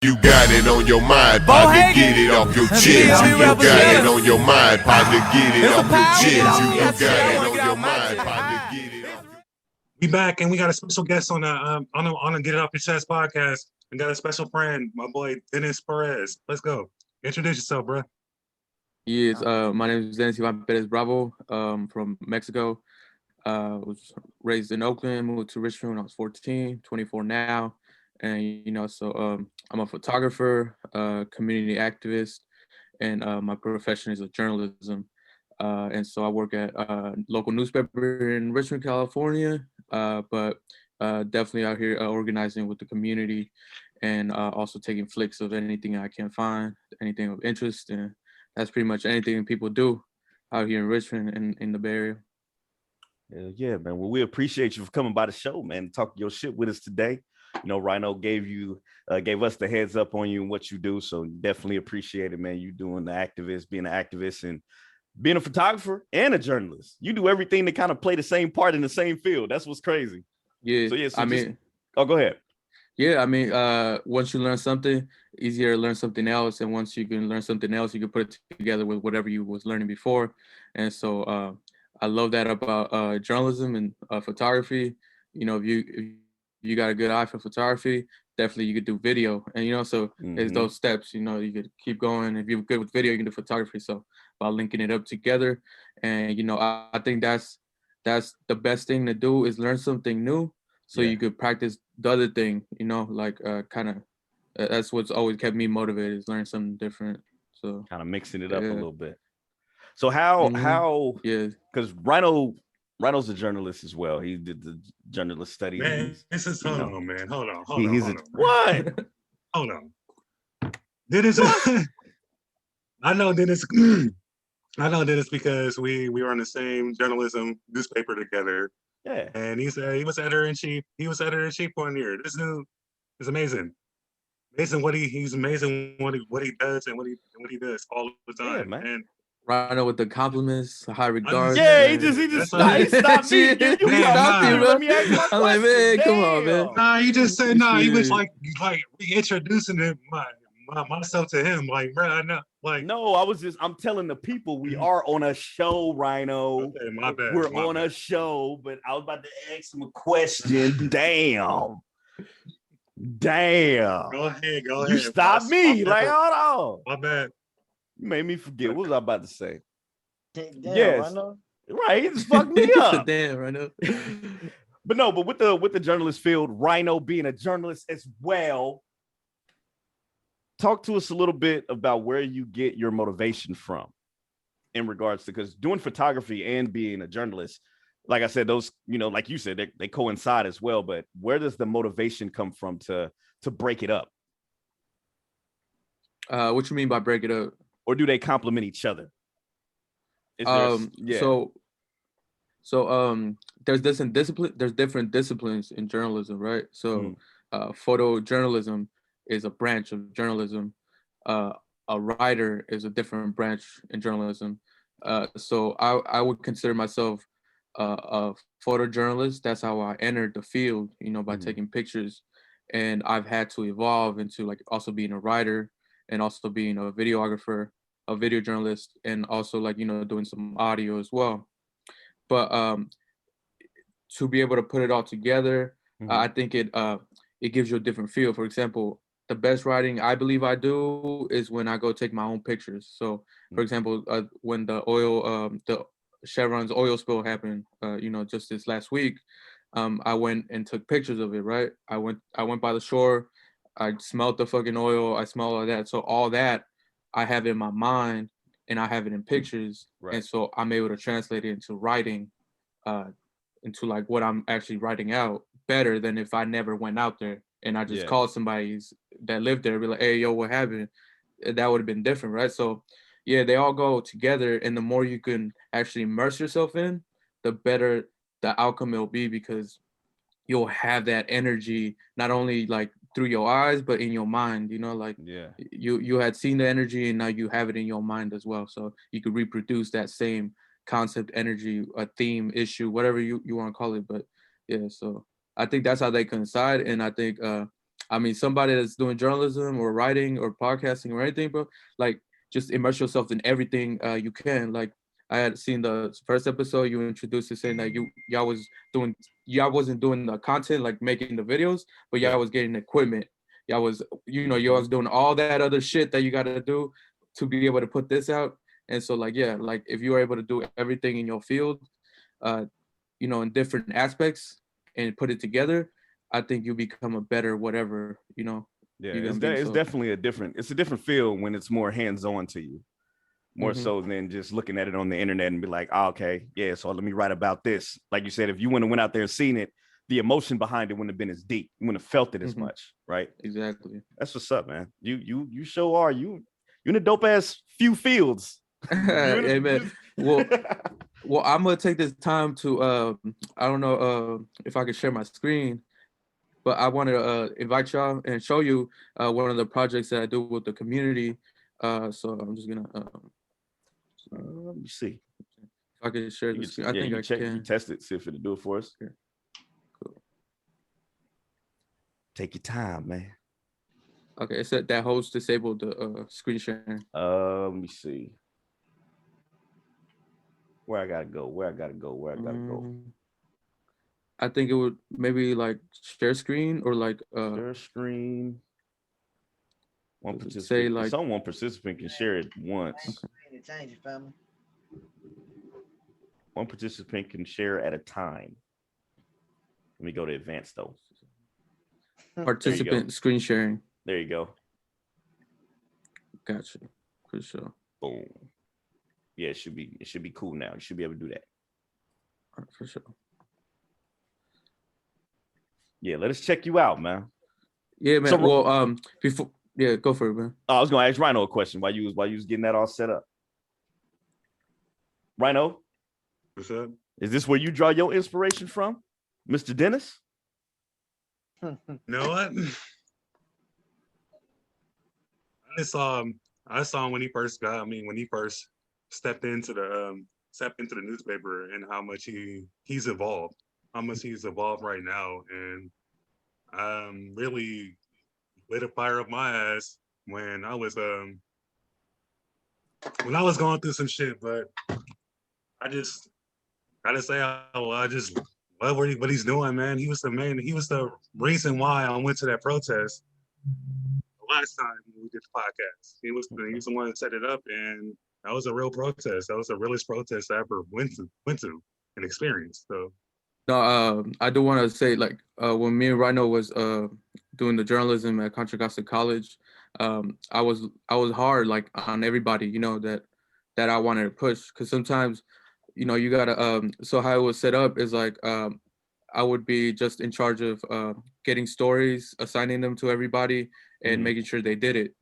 You got it on your mind, partner, get it off your chest. You got it on your mind, partner, get it off your chest. You got it on your mind, partner, get it off your chest. We back and we got a special guest on the Get It Off Your Chest podcast. We got a special friend, my boy Denis Pérez. Let's go. Introduce yourself, bro. Yes, my name is Denis Pérez Bravo, from Mexico. Was raised in Oakland, moved to Richmond when I was 14, 24 now. And, so I'm a photographer, community activist, and my profession is journalism. And so I work at a local newspaper in Richmond, California, but definitely out here organizing with the community and also taking flicks of anything I can find, anything of interest. And that's pretty much anything people do out here in Richmond and in the Bay Area. Yeah, man. Well, we appreciate you for coming by the show, man, talking your shit with us today. Rhino gave us the heads up on you and what you do. So definitely appreciate it, man. You doing the activist, being an activist and being a photographer and a journalist. You do everything to kind of play the same part in the same field. That's what's crazy. Yeah. Go ahead. Yeah, I mean, once you learn something, easier to learn something else. And once you can learn something else, you can put it together with whatever you was learning before. And so I love that about journalism and photography. If you got a good eye for photography, definitely you could do video. And, so there's those steps, you could keep going. If you're good with video, you can do photography. So by linking it up together. And, I think that's the best thing to do is learn something new. So you could practice the other thing, that's what's always kept me motivated is learn something different. So kind of mixing it up a little bit. So how because Rhino's a journalist as well. He did the journalist studies. Man, hold on, man. Hold on. What? Hold on. Dennis, I know Dennis. I know Dennis because we were on the same journalism newspaper together. Yeah. And he said he was editor-in-chief. He was editor-in-chief 1 year. This dude is amazing. He's amazing what he does and what he does all the time. Yeah, man. And Rhino with the compliments, high regards. Yeah, he just stopped me. You stopped me, bro. Let me ask my I'm like, man, come on, man. Nah, he just said he was like reintroducing him myself to him, like, bro, I know, like. No, I'm telling the people we are on a show, Rhino. Okay, my bad. We're on a show, but I was about to ask him a question. Damn. Go ahead. You stopped me. Like, hold on. My bad. You made me forget. What was I about to say? Damn, yes. Rhino. Right, he just fucked me up. Damn, Rhino. But with the journalist field, Rhino being a journalist as well, talk to us a little bit about where you get your motivation from in regards to, because doing photography and being a journalist, like I said, those, like you said, they coincide as well. But where does the motivation come from to break it up? What you mean by break it up? Or do they complement each other? So there's different disciplines in journalism, right? So photojournalism is a branch of journalism. A writer is a different branch in journalism. So I would consider myself a photojournalist. That's how I entered the field, by taking pictures. And I've had to evolve into like also being a writer and also being a videographer, a video journalist, and also like, doing some audio as well. But to be able to put it all together, I think it gives you a different feel. For example, the best writing I believe I do is when I go take my own pictures. So for example, when the Chevron's oil spill happened, just this last week, I went and took pictures of it, right? I went by the shore, I smelled the fucking oil, I smelled all that. So all that I have in my mind and I have it in pictures. Right. And so I'm able to translate it into writing, into like what I'm actually writing out better than if I never went out there and I just called somebody that lived there, be like, hey, yo, what happened? That would have been different, right? So yeah, they all go together, and the more you can actually immerse yourself in, the better the outcome will be, because you'll have that energy not only like through your eyes but in your mind, you had seen the energy and now you have it in your mind as well, so you could reproduce that same concept, energy, a theme, issue, whatever you want to call it. But yeah, so I think that's how they coincide. And I think I mean, somebody that's doing journalism or writing or podcasting or anything, bro, like just immerse yourself in everything you can. Like I had seen the first episode, you introduced it saying that y'all wasn't doing the content, like making the videos, but y'all was getting equipment. Y'all was, y'all was doing all that other shit that you got to do to be able to put this out. And so like, yeah, like if you are able to do everything in your field, in different aspects and put it together, I think you become a better whatever, Yeah, you're gonna be. it's So, definitely a different feel when it's more hands-on to you, more so than just looking at it on the internet and be like, oh, okay, yeah, so let me write about this. Like you said, if you went out there and seen it, the emotion behind it wouldn't have been as deep. You wouldn't have felt it as much, right? Exactly. That's what's up, man. You sure are. You in a dope ass few fields. Hey, man. Well, I'm gonna take this time to I don't know if I can share my screen, but I want to invite y'all and show you one of the projects that I do with the community. So I'm just gonna let me see. If I can share the screen. I think I can. You test it, see if it'll do it for us. Okay. Cool. Take your time, man. Okay, it said that host disabled the screen sharing. Let me see. Where I gotta go? I think it would maybe like share screen or like share screen. One participant. Say like one participant can share it once. Change it, family. One participant can share at a time. Let me go to advanced though. Participant screen sharing. There you go. Gotcha. For sure. Boom. Yeah, it should be cool now. You should be able to do that. For sure. Yeah, let us check you out, man. Yeah, man. So, before go for it, man. I was gonna ask Rhino a question while you was getting that all set up. Rhino, what's up? Is this where you draw your inspiration from, Mr. Denis? You know what? I saw him when he first stepped into the newspaper and how much he's evolved, right now, and really lit a fire up my ass when I was going through some shit. But I just gotta say, I just love what he's doing, man. He was the reason why I went to that protest the last time we did the podcast. He was the one that set it up, and that was a real protest. That was the realest protest I ever went to and experienced. So. No, I do want to say, like, when me and Rhino was doing the journalism at Contra Costa College, I was hard, like, on everybody, that I wanted to push, because sometimes, you gotta. So how it was set up is like, I would be just in charge of getting stories, assigning them to everybody, and making sure they did it.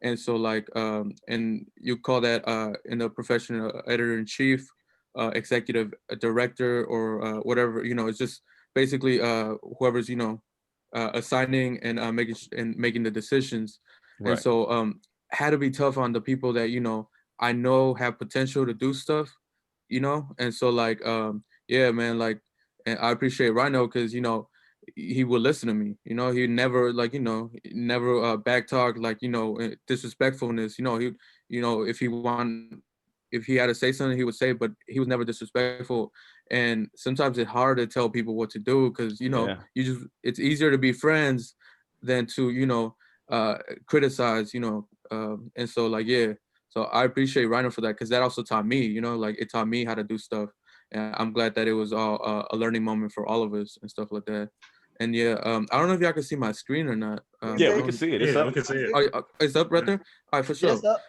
And so, like, and you call that in the profession editor-in-chief, executive director, or whatever. It's just basically whoever's assigning and making the decisions. Right. And so had to be tough on the people that I know have potential to do stuff, and so like yeah, man, like, and I appreciate Rhino because he would listen to me. He never never backtalk, like disrespectfulness. If he had to say something, he would say, but he was never disrespectful. And sometimes it's hard to tell people what to do because it's easier to be friends than to criticize. And so like so I appreciate Rhino for that because that also taught me. Like it taught me how to do stuff. And I'm glad that it was all a learning moment for all of us and stuff like that. And I don't know if y'all can see my screen or not. Yeah, we can see it. It's up. We can see it. It's up right there. All right, for sure. Yes, up.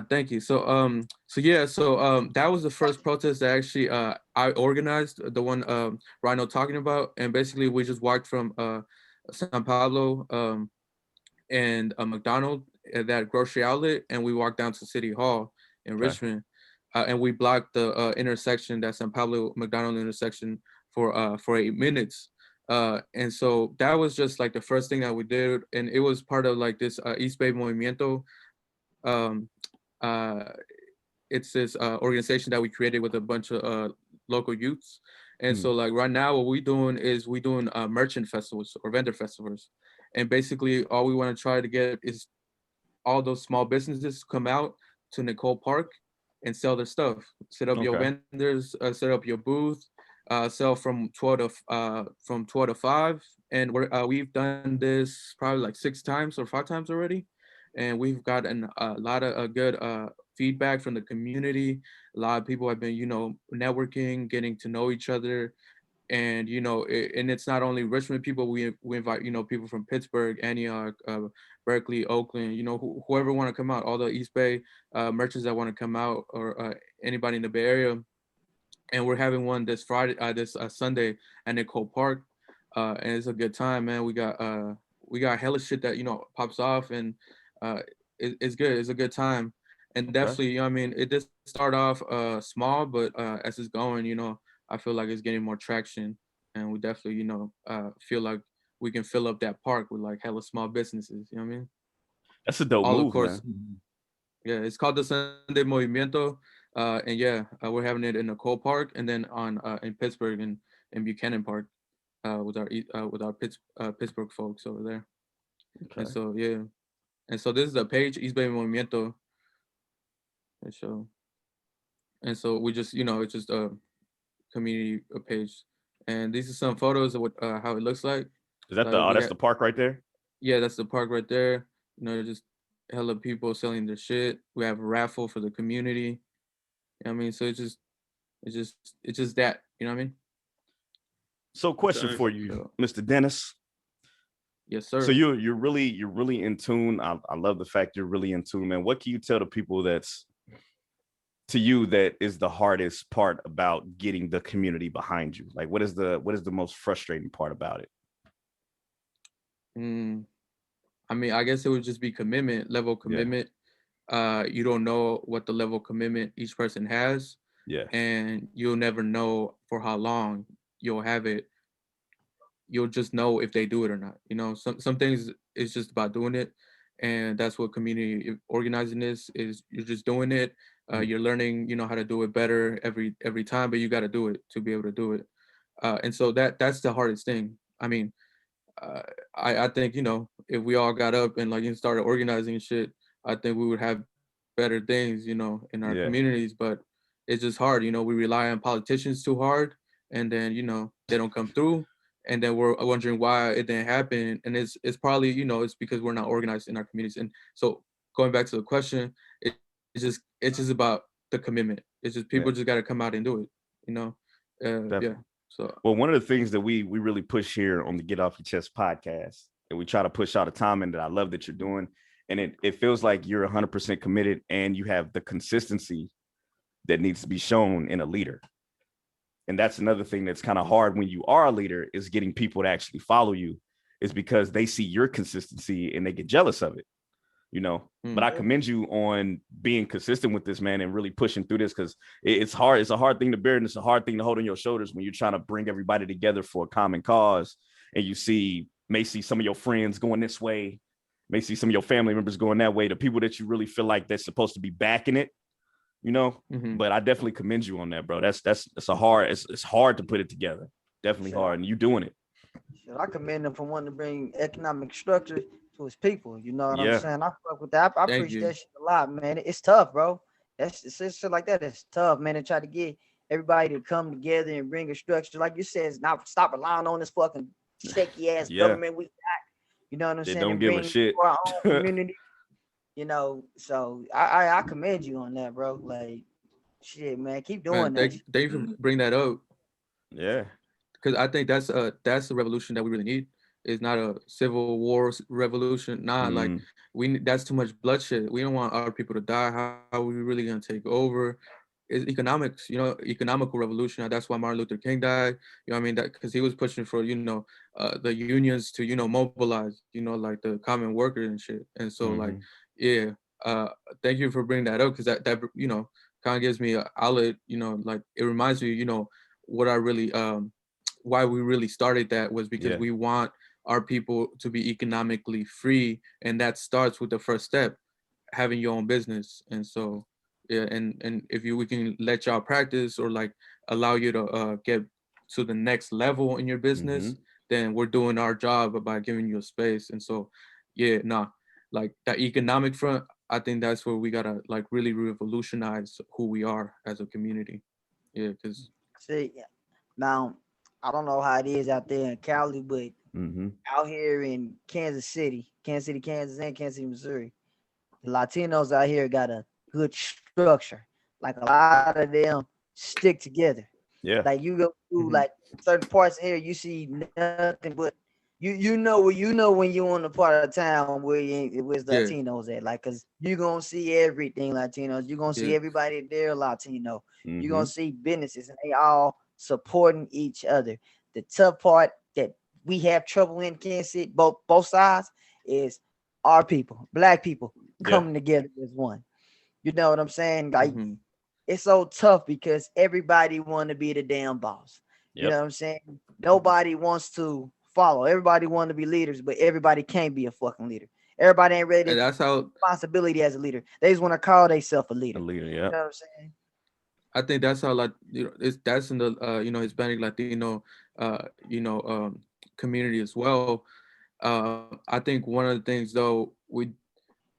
Thank you. So that was the first protest that actually I organized, the one Rhino talking about, and basically we just walked from San Pablo and McDonald at that grocery outlet, and we walked down to City Hall in Richmond, and we blocked the intersection, that San Pablo McDonald intersection, for 8 minutes. And so that was just like the first thing that we did, and it was part of like this East Bay Movimiento. It's this organization that we created with a bunch of local youths. And so like right now what we're doing is merchant festivals or vendor festivals. And basically all we want to try to get is all those small businesses to come out to Nicole Park and sell their stuff. Set up your Okay. vendors, set up your booth, sell from 12 to 5. And we've done this probably like 6 times or 5 times already, and we've gotten a lot of good feedback from the community. A lot of people have been, networking, getting to know each other, and and it's not only Richmond people. We invite people from Pittsburgh, Antioch, Berkeley, Oakland. Whoever want to come out, all the East Bay merchants that want to come out, or anybody in the Bay Area. And we're having one this Friday, this Sunday at Nicole Park, and it's a good time, man. We got hella shit that pops off, and it's good. It's a good time, and Okay. definitely, it did start off small, but as it's going, I feel like it's getting more traction, and we definitely, feel like we can fill up that park with like hella small businesses. You know what I mean? That's a dope All of move, course, man. yeah. It's called the Sunday Movimiento, and yeah, we're having it in Nicole Park, and then on in Pittsburgh and in Buchanan Park, with our Pittsburgh folks over there. Okay. And so yeah, and so this is a page, East Bay Movimiento, and so we just it's just a community page, and these are some photos of what how it looks like. Is that We that's got, the park right there? yeah, that's the park right there. Just hella people selling their shit. We have a raffle for the community. You know what I mean? So it's just that. You know what I mean? So question Okay. for you, So, Mr. Dennis. yes, So sir. you're really in tune. I love the fact you're really in tune, man. What can you tell the people that's to you that is the hardest part about getting the community behind you? Like what is the most frustrating part about it? Mm, I guess it would just be level of Yeah. commitment. You don't know what the level of commitment each person has, Yeah. and you'll never know for how long you'll have it. You'll just know if they do it or not. Some things it's just about doing it, and that's what community organizing is. You're just doing it. Mhm. You're learning, how to do it better every time, but you got to do it to be able to do it. And so that's the hardest thing. Uh, I think if we all got up and like started organizing shit, I think we would have better things, in our Yeah. communities. But it's just hard. We rely on politicians too hard, and then they don't come through, and then we're wondering why it didn't happen. And it's probably it's because we're not organized in our communities. And so going back to the question, it's just about the commitment. It's just Yeah. people just got to come out and do it. Yeah. Definitely. So Well, one of the things that we really push here on the Get Off Your Chest podcast, and we try to push all the time, and that I love that you're doing, and it feels like you're 100% committed, and you have the consistency that needs to be shown in a leader. And that's another thing that's kind of hard when you are a leader, is getting people to actually follow you, is because they see your consistency and they get jealous of it. But I commend you on being consistent with this, man, and really pushing through this, because it's hard. It's a hard thing to bear, and it's a hard thing to hold on your shoulders when you're trying to bring everybody together for a common cause, and you may see some of your friends going this way, may see some of your family members going that way, the people that you really feel like they're supposed to be backing it, But I definitely commend you on that, bro. It's hard to put it together. Definitely hard, and you doing it. I commend him for wanting to bring economic structure to his people. You know what I'm Yeah. saying? I fuck with that. I Thank preach you. that shit a lot, man. It's tough, bro. It's shit like that. It's tough, man. To try to get everybody to come together and bring a structure, like you said, it's not stop relying on this fucking shaky ass Yeah. government we got. You know what I'm They saying? don't And give a bring shit. to our own community. So I commend you on that, bro. Like, shit, man, keep doing Man, that. thank you for bringing that up, Yeah. because I think that's the revolution that we really need. It's not a civil war revolution. Nah, like that's too much bloodshed. We don't want our people to die. How are we really gonna take over? It's economics, economical revolution. That's why Martin Luther King died. You know what I mean? That because he was pushing for the unions to mobilize. Like the common worker and shit. And so like yeah, thank you for bringing that up, because that kind of gives me an outlet. Like it reminds me, what I really why we really started that was because Yeah. we want our people to be economically free, and that starts with the first step, having your own business. And so yeah, and if we can let y'all practice, or like allow you to get to the next level in your business, then we're doing our job by giving you a space. And so, yeah, nah, like that economic front, I think that's where we gotta like really revolutionize who we are as a community. Yeah, because See, now I don't know how it is out there in Cali, but Mm-hmm. out here in Kansas City, Kansas, and Kansas City, Missouri, the Latinos out here got a good structure. Like a lot of them stick together. Yeah. Like you go through Mhm. like certain parts here, you see nothing but you know when you on the part of town where where's yeah, Latinos at, like, cause you gonna see everything Latinos, you gonna see yeah, everybody there Latino, you Mm-hmm. gonna see businesses and they all supporting each other. The tough part that we have trouble in Kansas City, both sides, is our people, black people Yeah. coming together as one. You know what I'm saying? Like mhm, it's so tough because everybody want to be the damn boss. You Yep. know what I'm saying? Nobody wants to follow. Everybody want to be leaders, but everybody can't be a fucking leader. Everybody ain't ready and to take that's how responsibility as a leader. They just want to call themselves a A leader. leader. You Yeah. know what I'm saying? I think that's how like that's in the Hispanic Latino community as well. I think one of the things though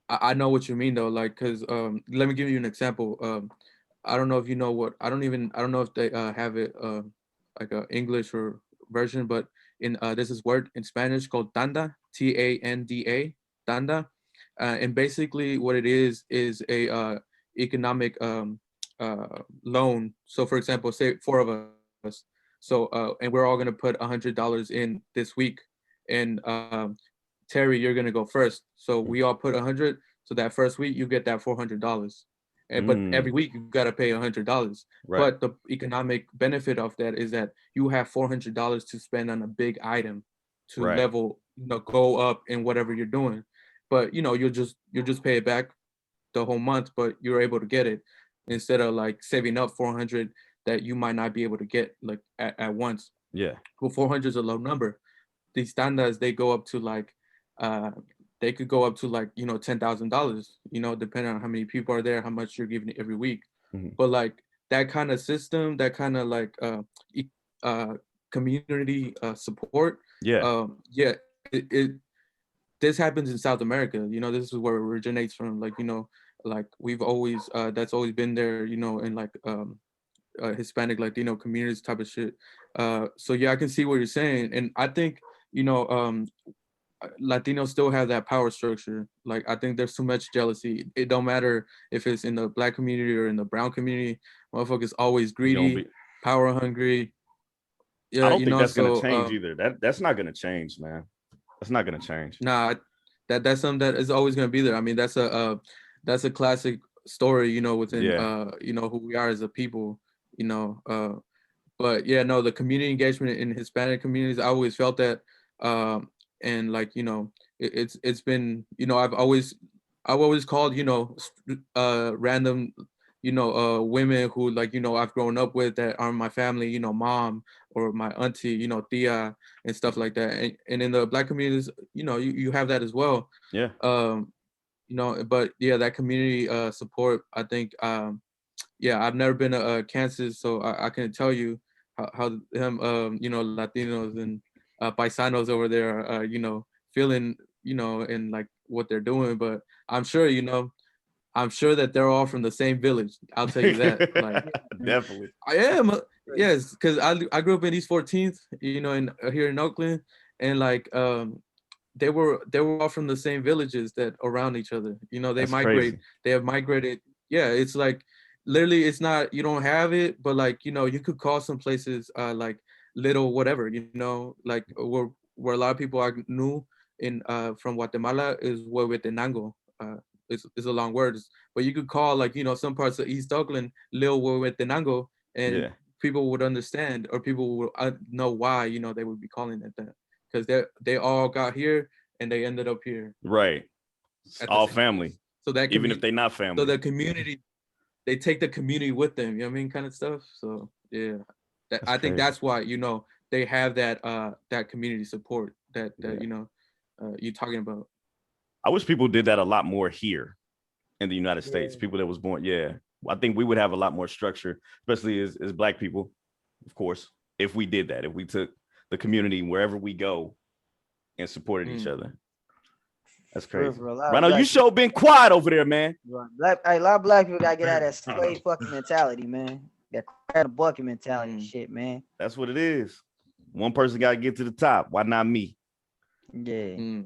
I know what you mean though, like because let me give you an example. I don't know if you know what I don't know if they have it like a English or version, but in there's this word in Spanish called tanda, Tanda, tanda, and basically what it is a economic loan. So for example, say four of us, so and we're all gonna put $100 in this week, and Terry, you're gonna go first. So we all put 100. So that first week you get that $400, and but every Mm. week you gotta pay $100. Right. But the economic benefit of that is that you have $400 to spend on a big item to Right. level, go up in whatever you're doing. But you'll just pay it back the whole month, but you're able to get it instead of like saving up 400 that you might not be able to get like at once. Yeah. Well, 400 is a low number. These standards they go up to like uh they could go up to like $10,000, depending on how many people are there, how much you're giving every week. Mhm. But like that kind of system, that kind of like community support, Yeah. yeah, it this happens in South America. This is where it originates from. Like like we've always that's always been there. In like Hispanic Latino communities type of shit. So yeah, I can see what you're saying, and I think you know um, Latinos still have that power structure. Like I think there's too much jealousy. It don't matter if it's in the black community or in the brown community. Motherfuckers always Gonna greedy, be. power hungry. I Yeah, don't think that's gonna So change either. That's not gonna change, man. That's not gonna change. nah, that's something that is always gonna be there. I mean, that's a classic story. Within Yeah. who we are as a people. But yeah, no, the community engagement in Hispanic communities, I always felt that, and like it's been I've always called random women who like I've grown up with that are my family, mom or my auntie, tia and stuff like that, and in the black communities, you have that as well. Yeah. um but yeah, that community support, I think, yeah, I've never been to Kansas, so I can tell you how them Latinos and paisanos over there are feeling, and like what they're doing. But I'm sure I'm sure that they're all from the same village. I'll tell you that. Like Definitely. I am, yes, because I grew up in East 14th, in here in Oakland, and like they were all from the same villages that around each other. They That's migrate. crazy. They have migrated. Yeah, it's like literally, it's not, you don't have it, but like you could call some places like little whatever. Like where a lot of people I knew in from Guatemala is Huehuetenango. It's a long word, but you could call like some parts of East Oakland Lil Huehuetenango, and Yeah. people would understand, or people would know why they would be calling it that, because they all got here and they ended up here Right. It's at the all same family, place. So that even if community, they're not so family. the community, they take the community with them. You know what I mean, kind of stuff. So yeah, That's I think crazy. that's why they have that community support that Yeah. you're talking about. I wish people did that a lot more here in the United States. Yeah. People that was born, yeah. I think we would have a lot more structure, especially as black people, of course, if we did that, if we took the community wherever we go and supported each other. That's crazy. Rhino, you sure been quiet over there, man. A lot of black people gotta get out of that slave fucking mentality, man. That crap the bucket mentality shit, man. That's what it is. One person gotta get to the top. Why not me? Yeah.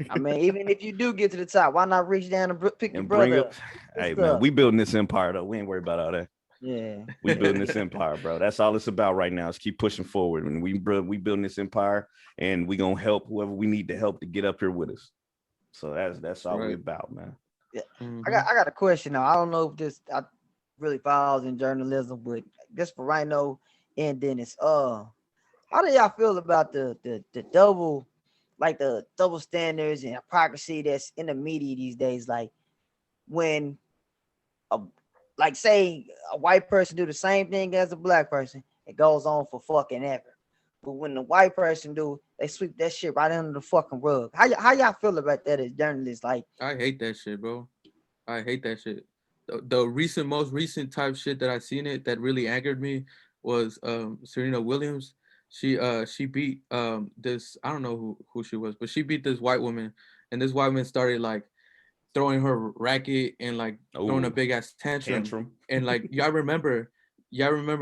I mean, even if you do get to the top, why not reach down and pick your brother up? Hey, man, we building this empire, though. We ain't worried about all that. Yeah. We building this empire, bro. That's all it's about right now. Is keep pushing forward. And we building this empire, and we gonna help whoever we need to help to get up here with us. So that's all we about, man. Yeah. I got a question now. I don't know if this really falls in journalism, but this for Rhino and Denis. How do y'all feel about the double, like the double standards and hypocrisy that's in the media these days? Like when like say a white person do the same thing as a black person, it goes on for fucking ever. But when the white person do, they sweep that shit right under the fucking rug. How y'all feel about that as journalists? Like, I hate that shit, bro. I hate that shit. The most recent type shit that I seen it that really angered me was Serena Williams. She beat this, I don't know who she was, but she beat this white woman, and this white woman started like throwing her racket and like throwing a big ass tantrum. And like y'all remember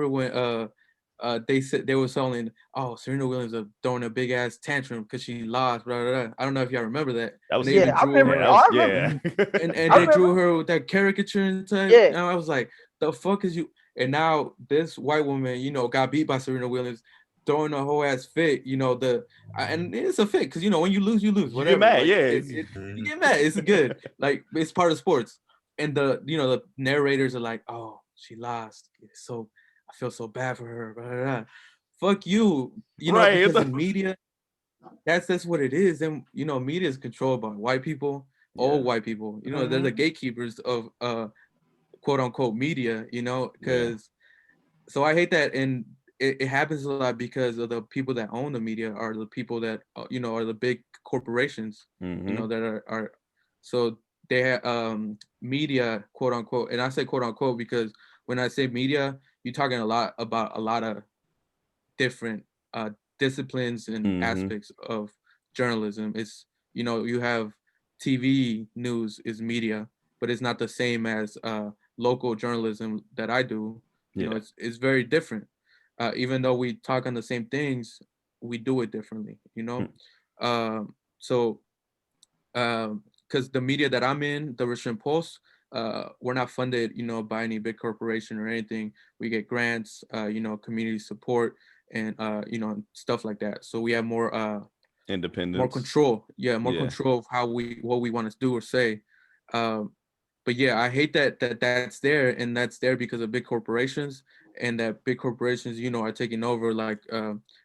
when they said they were selling, oh, Serena Williams are throwing a big ass tantrum because she lost, blah, blah, blah. I don't know if y'all remember that. That was I remember. And they drew her with that caricature and type. Yeah. And I was like, the fuck is you? And now this white woman, you know, got beat by Serena Williams, throwing a whole ass fit, you know, and it's a fit because, you know, when you lose, whatever. You get mad, like, yeah. You get mad. It's good. Like, it's part of sports. And the narrators are like, oh, she lost. So I feel so bad for her. Blah, blah, blah. Fuck you. You know, because in media, that's what it is. And, you know, media is controlled by white people, old white people. You know, they're the gatekeepers of quote unquote media, you know, because so I hate that. And it happens a lot because of the people that own the media are the people that, you know, are the big corporations, you know, that are so they have media, quote unquote. And I say quote unquote because when I say media, you're talking a lot about a lot of different disciplines and aspects of journalism. It's, you know, you have TV news is media, but it's not the same as local journalism that I do. You know, it's very different. Even though we talk on the same things, we do it differently, you know? Because the media that I'm in, the Richmond Post, we're not funded, you know, by any big corporation or anything. We get grants, you know, community support and, you know, stuff like that. So we have more independence, more control. Yeah, more control of what we want to do or say. But yeah, I hate that's there, and that's there because of big corporations, and that big corporations, you know, are taking over. Like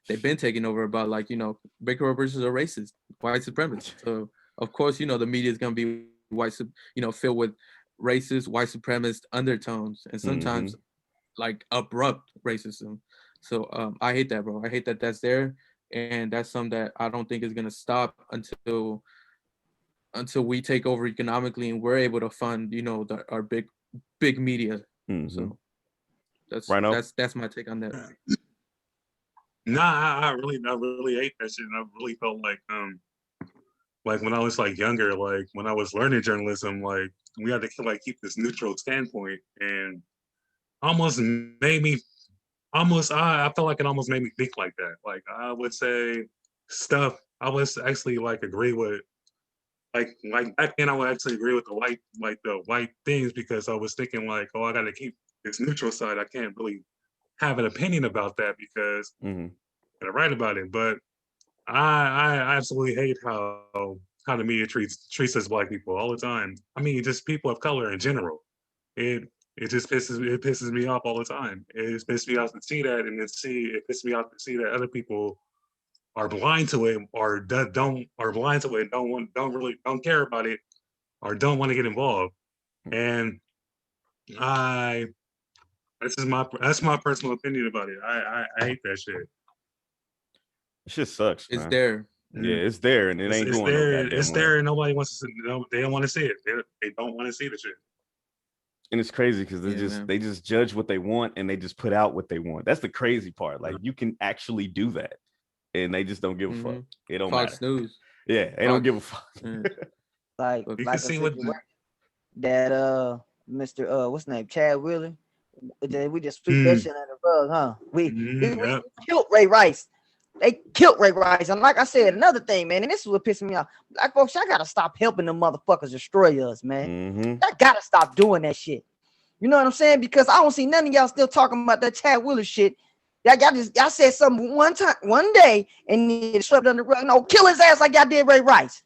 they've been taking over about, like, you know, big corporations are racist, white supremacists. So of course, you know, the media is gonna be you know, filled with racist, white supremacist undertones, and sometimes like abrupt racism. So I hate that, bro. I hate that that's there, and that's something that I don't think is gonna stop until we take over economically and we're able to fund, you know, our big media. So that's my take on that. Nah, I really hate that shit. And I really felt like when I was like younger, like when I was learning journalism, like we had to like keep this neutral standpoint, and I felt like it almost made me think like that. Like I would say stuff I was actually like agree with. Like back then, I would actually agree with the white things because I was thinking like, oh, I got to keep this neutral side. I can't really have an opinion about that because I'm gonna write about it. But I absolutely hate how the media treats us black people all the time. I mean, just people of color in general. It just pisses me off all the time. It just pisses me off to see that, and it pisses me off to see that other people are blind to it, or are blind to it, don't care about it, or don't want to get involved. And that's my personal opinion about it. I hate that shit. It just sucks. It's man. there. Yeah, it's there, and it's going there. No goddamn it's way. there, and nobody wants to. They don't want to see it. They don't want to see the shit. And it's crazy because man. they just judge what they want and they just put out what they want. That's the crazy part. Like you can actually do that, and they just don't give a fuck. It don't Fox matter. News. Yeah, they don't give a fuck. Like You like can see a what situation that Mr. What's his name, Chad Wheeler. We just sweep that shit under the rug, huh? We killed Ray Rice. They killed Ray Rice. And like I said, another thing, man, and this is what pissing me off. Black folks, y'all gotta stop helping them motherfuckers destroy us, man. Y'all gotta stop doing that shit. You know what I'm saying? Because I don't see none of y'all still talking about that Chad Wheeler shit. Y'all said something one day, and it swept under the rug. No, kill his ass like y'all did Ray Rice.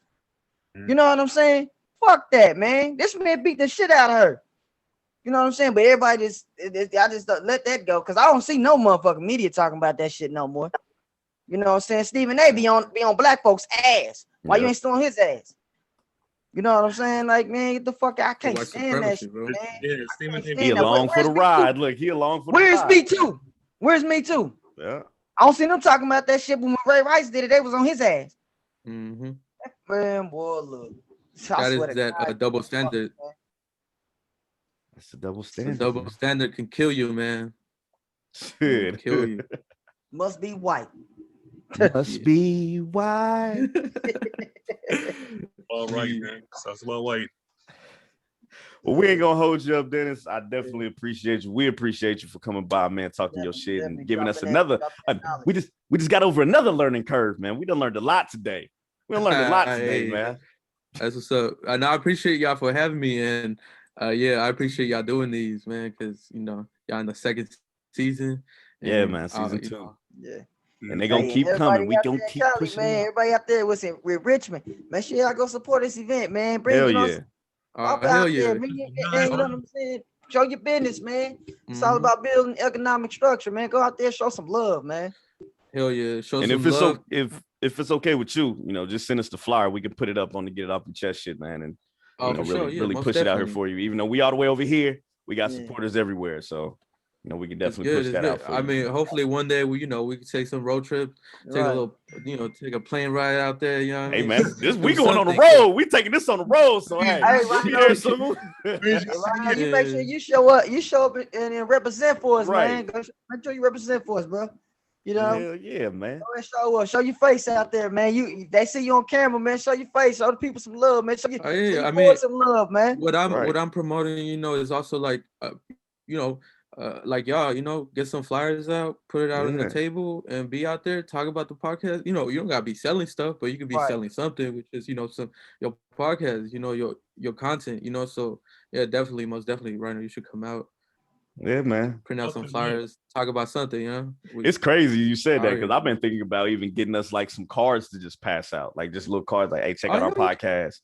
You know what I'm saying? Fuck that, man. This man beat the shit out of her. You know what I'm saying? But everybody I just don't let that go because I don't see no motherfucking media talking about that shit no more. You know what I'm saying? Stephen A be on black folks' ass. Why you ain't still on his ass? You know what I'm saying? Like, man, get the fuck out. I can't stand that shit, bro. Man. He along for the ride. Look, he along for the ride. Where's Me Too? Where's Me Too? Yeah. I don't see them talking about that shit, but when Ray Rice did it, they was on his ass. Man, boy, look. That is that double standard. That's a double standard. The double standard can kill you, man. Shit. Kill you. Must be white. Must be white. All right, man. Sounds about white. Well, we ain't gonna hold you up, Dennis. I definitely appreciate you. We appreciate you for coming by, man, talking your shit and giving us another. We just got over another learning curve, man. We done learned a lot today. We done learned a lot today, man. That's what's up. And I appreciate y'all for having me. And yeah, I appreciate y'all doing these, man, because you know y'all in the second season. And, yeah, man, season 2. Yeah. And they gonna keep coming. We gonna keep pushing. Man, everybody out there with Richmond. Make sure y'all go support this event, man. Bring hell you know, yeah. Hell yeah. There, man. You know what I'm saying? Show your business, man. It's all about building economic structure, man. Go out there, show some love, man. Hell yeah. Show and some if it's love. if it's okay with you, you know, just send us the flyer. We can put it up on the Get It Off Your Chest shit, man. And you know, really push it out here for you. Even though we all the way over here, we got supporters everywhere. So you know, we can definitely push that out for you. I mean, hopefully one day we can take some road trips, take a little, take a plane ride out there. You know what I mean? Man, we going on the road. We taking this on the road. So hey, we'll be there soon. You make sure you show up. You show up and represent for us, man. Make sure you represent for us, bro. You know? Hell yeah, man. Show up. Show your face out there, man. They see you on camera, man. Show your face. Show the people some love, man. Show you some love, man. What I'm promoting, is also like, like y'all, get some flyers out, put it out on the table, and be out there, talk about the podcast. You don't gotta be selling stuff, but you could be selling something, which is some your podcast, your content. So yeah, definitely, most definitely, Rhino, you should come out. Yeah, man. Print out some flyers, talk about something. It's crazy you said that because I've been thinking about even getting us like some cards to just pass out, like just little cards, like, hey, check out our podcast.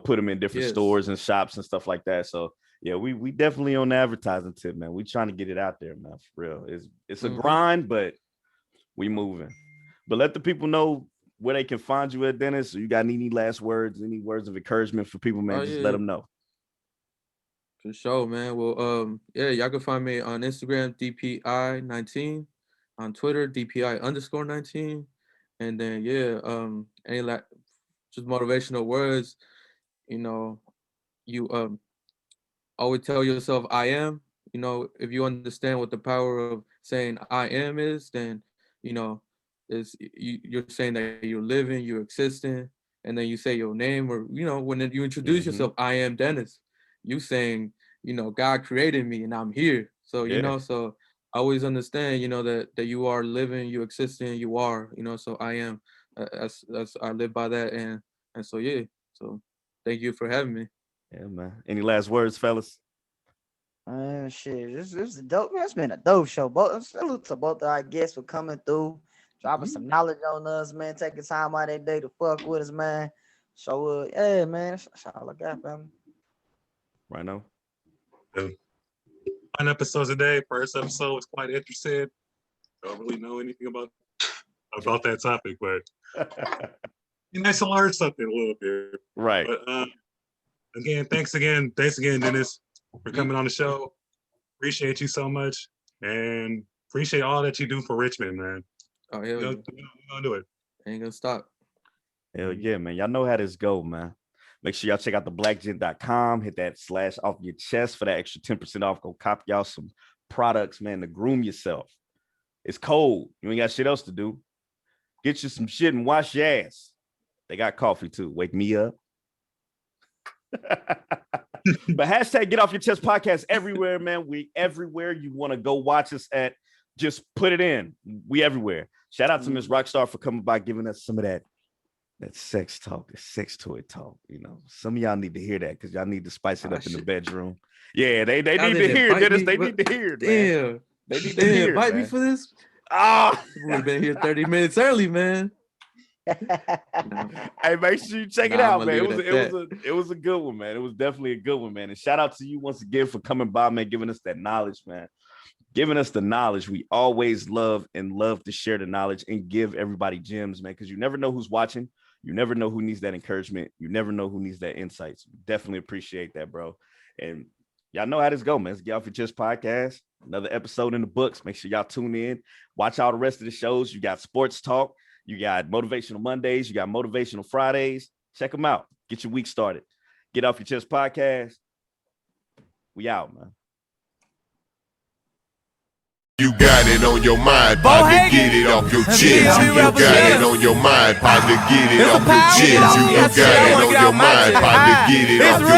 Put them in different stores and shops and stuff like that. So. Yeah, we definitely on the advertising tip, man. We trying to get it out there, man, for real. It's a grind, but we moving. But let the people know where they can find you at, Dennis. Or you got any last words, any words of encouragement for people, man? Just let them know. For sure, man. Well, y'all can find me on Instagram, DPI19, on Twitter, DPI_19. And then any just motivational words, you always tell yourself I am. If you understand what the power of saying I am is, then you're saying that you're living, you're existing, and then you say your name, or when you introduce yourself, I am Denis, you saying God created me and I'm here. So so I always understand that you are living, you existing, you are, so I am. That's I live by that, and so so thank you for having me. Yeah, man. Any last words, fellas? Shit, this is a dope. Man, it's been a dope show. Salute to both of our guests for coming through, dropping some knowledge on us, man. Taking time out of their day to fuck with us, man. So, yeah, man, that's all I got, family. Rhino. 1 episode a day. First episode was quite interesting. Don't really know anything about that topic, but be nice to learn something a little bit. Right. But again, thanks again, Denis, for coming on the show. Appreciate you so much, and appreciate all that you do for Richmond, man. Oh yeah, we're gonna do it. Ain't gonna stop. Hell yeah, man. Y'all know how this go, man. Make sure y'all check out theblackgent.com. Hit that / off your chest for that extra 10% off. Go cop y'all some products, man, to groom yourself. It's cold. You ain't got shit else to do. Get you some shit and wash your ass. They got coffee too. Wake me up. But hashtag Get Off Your Chest podcast everywhere, man. We everywhere you want to go watch us at. Just put it in. We everywhere. Shout out to Miss Rockstar for coming by, giving us some of that sex talk, the sex toy talk. You know, some of y'all need to hear that because y'all need to spice it up in the bedroom. Yeah, they need to hear Dennis. They need to hear it. Damn, they need to hear. Invite me for this. We've We've been here 30 minutes early, man. Hey, make sure you check it out, man. It was a good one, man. It was definitely a good one, man. And shout out to you once again for coming by, man, giving us that knowledge, man. Giving us the knowledge. We always love to share the knowledge and give everybody gems, man, because you never know who's watching. You never know who needs that encouragement. You never know who needs that insight. So definitely appreciate that, bro. And y'all know how this go, man. It's Get Off Your Chest podcast. Another episode in the books. Make sure y'all tune in. Watch all the rest of the shows. You got sports talk. You got motivational Mondays. You got motivational Fridays. Check them out. Get your week started. Get Off Your Chest podcast. We out, man. You got it on your mind, partner, get it off your chest. You got it on your mind, partner, get it off your chest. You got it on your mind, partner, get it off your